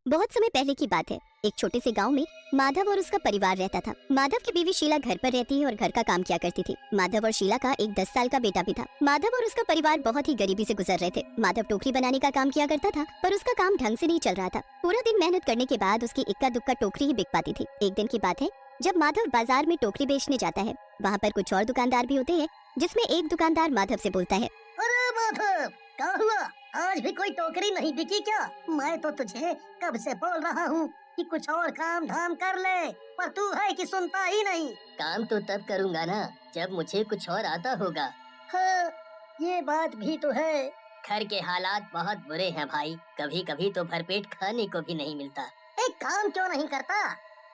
बहुत समय पहले की बात है। एक छोटे से गांव में माधव और उसका परिवार रहता था। माधव की बीवी शीला घर पर रहती है और घर का काम किया करती थी। माधव और शीला का एक 10 साल का बेटा भी था। माधव और उसका परिवार बहुत ही गरीबी से गुजर रहे थे। माधव टोकरी बनाने का काम किया करता था, पर उसका काम ढंग से नहीं चल रहा था। पूरा दिन मेहनत करने के बाद उसकी इक्का दुक्का टोकरी ही बिक पाती थी। एक दिन की बात है, जब माधव बाजार में टोकरी बेचने जाता है। वहाँ पर कुछ और दुकानदार भी होते हैं, जिसमें एक दुकानदार माधव से बोलता है, अरे माधव, क्या हुआ? आज भी कोई टोकरी नहीं बिकी क्या? मैं तो तुझे कब से बोल रहा हूँ कि कुछ और काम धाम कर ले, पर तू है कि सुनता ही नहीं। काम तो तब करूँगा ना जब मुझे कुछ और आता होगा। हाँ, ये बात भी तो है। घर के हालात बहुत बुरे हैं भाई, कभी कभी तो भरपेट खाने को भी नहीं मिलता। एक काम क्यों नहीं करता?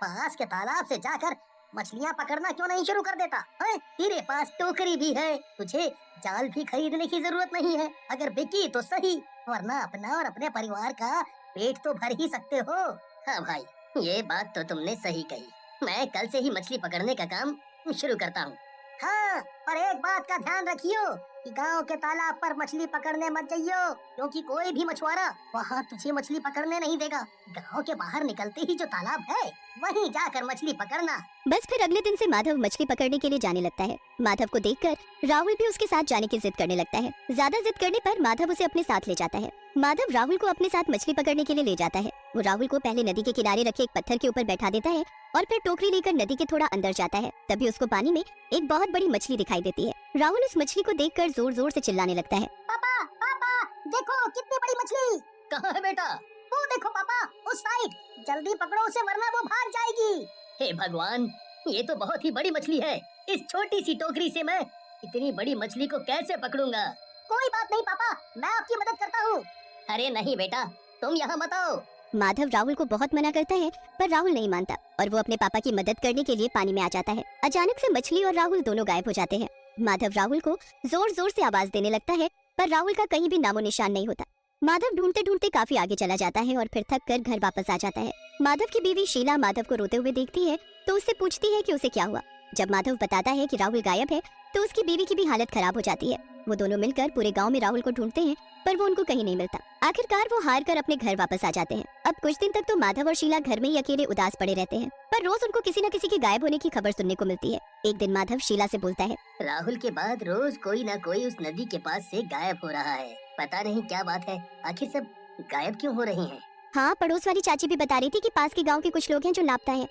पास के तालाब से जाकर मछलियाँ पकड़ना क्यों नहीं शुरू कर देता? हैं? तेरे पास टोकरी भी है, तुझे जाल भी खरीदने की जरूरत नहीं है। अगर बिकी तो सही, वरना अपना और अपने परिवार का पेट तो भर ही सकते हो। हाँ भाई, ये बात तो तुमने सही कही। मैं कल से ही मछली पकड़ने का काम शुरू करता हूँ। हाँ, पर एक बात का ध्यान रखियो कि गांव के तालाब पर मछली पकड़ने मत जाइयो, क्योंकि कोई भी मछुआरा वहाँ तुझे मछली पकड़ने नहीं देगा। गांव के बाहर निकलते ही जो तालाब है, वहीं जाकर मछली पकड़ना। बस फिर अगले दिन से माधव मछली पकड़ने के लिए जाने लगता है। माधव को देखकर राहुल भी उसके साथ जाने की जिद करने लगता है। ज्यादा जिद करने पर माधव उसे अपने साथ ले जाता है। माधव राहुल को अपने साथ मछली पकड़ने के लिए ले जाता है। वो राहुल को पहले नदी के किनारे रखे एक पत्थर के ऊपर बैठा देता है और फिर टोकरी लेकर नदी के थोड़ा अंदर जाता है। तभी उसको पानी में एक बहुत बड़ी मछली दिखाई देती है। राहुल उस मछली को देखकर जोर जोर से चिल्लाने लगता है, पापा, पापा, देखो कितनी बड़ी मछली। कहाँ है बेटा? वो देखो पापा, उस साइड। जल्दी पकड़ो उसे वरना वो भाग जाएगी। हे भगवान, ये तो बहुत ही बड़ी मछली है। इस छोटी सी टोकरी से मैं इतनी बड़ी मछली को कैसे पकड़ूंगा? कोई बात नहीं पापा, मैं आपकी मदद करता हूँ। अरे नहीं बेटा, तुम यहाँ मत आओ। माधव राहुल को बहुत मना करता है, पर राहुल नहीं मानता और वो अपने पापा की मदद करने के लिए पानी में आ जाता है। अचानक से मछली और राहुल दोनों गायब हो जाते हैं। माधव राहुल को जोर जोर से आवाज देने लगता है, पर राहुल का कहीं भी नामो निशान नहीं होता। माधव ढूंढते ढूंढते काफी आगे चला जाता है और फिर थक कर घर वापस आ जाता है। माधव की बीवी शीला माधव को रोते हुए देखती है तो उससे पूछती है कि उसे क्या हुआ। जब माधव बताता है कि राहुल गायब है, तो उसकी बीवी की भी हालत खराब हो जाती है। वो दोनों मिलकर पूरे गांव में राहुल को ढूंढते हैं, पर वो उनको कहीं नहीं मिलता। आखिरकार वो हार कर अपने घर वापस आ जाते हैं। अब कुछ दिन तक तो माधव और शीला घर में ही अकेले उदास पड़े रहते हैं, पर रोज उनको किसी न किसी के गायब होने की खबर सुनने को मिलती है। एक दिन माधव शीला से बोलता है, राहुल के बाद रोज कोई ना कोई उस नदी के पास से गायब हो रहा है। पता नहीं क्या बात है, आखिर सब गायब क्यों हो रहे हैं? हाँ, पड़ोस वाली चाची भी बता रही थी कि पास के गांव के कुछ लोग हैं जो लापता हैं।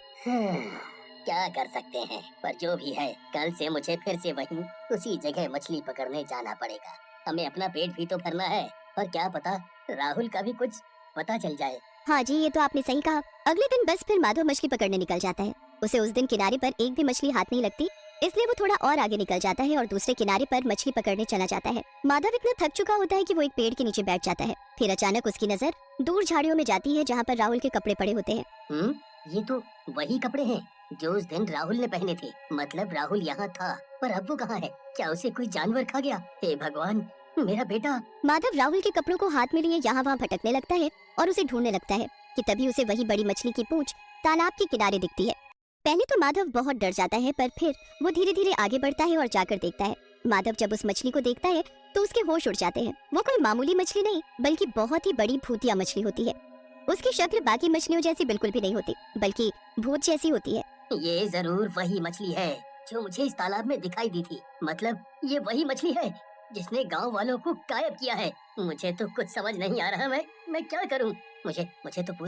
क्या कर सकते हैं, पर जो भी है, कल से मुझे फिर से वहीं उसी जगह मछली पकड़ने जाना पड़ेगा। हमें अपना पेट भी तो भरना है, और क्या पता राहुल का भी कुछ पता चल जाए। हाँ जी, ये तो आपने सही कहा। अगले दिन बस फिर माधव मछली पकड़ने निकल जाता है। उसे उस दिन किनारे पर एक भी मछली हाथ नहीं लगती, इसलिए वो थोड़ा और आगे निकल जाता है और दूसरे किनारे पर मछली पकड़ने चला जाता है। माधव इतना थक चुका होता है कि वो एक पेड़ के नीचे बैठ जाता है। फिर अचानक उसकी नजर दूर झाड़ियों में जाती है, जहाँ पर राहुल के कपड़े पड़े होते हैं। ये तो वही कपड़े हैं जो उस दिन राहुल ने पहने थे। मतलब राहुल यहाँ था, पर अब वो कहाँ है? क्या उसे कोई जानवर खा गया? हे भगवान, मेरा बेटा। माधव राहुल के कपड़ों को हाथ में लिए यहाँ वहाँ भटकने लगता है और उसे ढूंढने लगता है कि तभी उसे वही बड़ी मछली की पूंछ तालाब के किनारे दिखती है। पहले तो माधव बहुत डर जाता है, पर फिर वो धीरे धीरे आगे बढ़ता है और जाकर देखता है। माधव जब उस मछली को देखता है तो उसके होश उड़ जाते हैं। वो कोई मामूली मछली नहीं, बल्कि बहुत ही बड़ी भूतिया मछली होती है। उसकी शक्ल बाकी मछलियों जैसी बिल्कुल भी नहीं होती, बल्कि भूत जैसी होती है। ये जरूर वही मछली है जो मुझे इस तालाब में दिखाई दी थी। मतलब ये वही मछली है जिसने गांव वालों को गायब किया है। मुझे तो कुछ समझ नहीं आ रहा, मैं क्या करूं? मुझे तो पूरा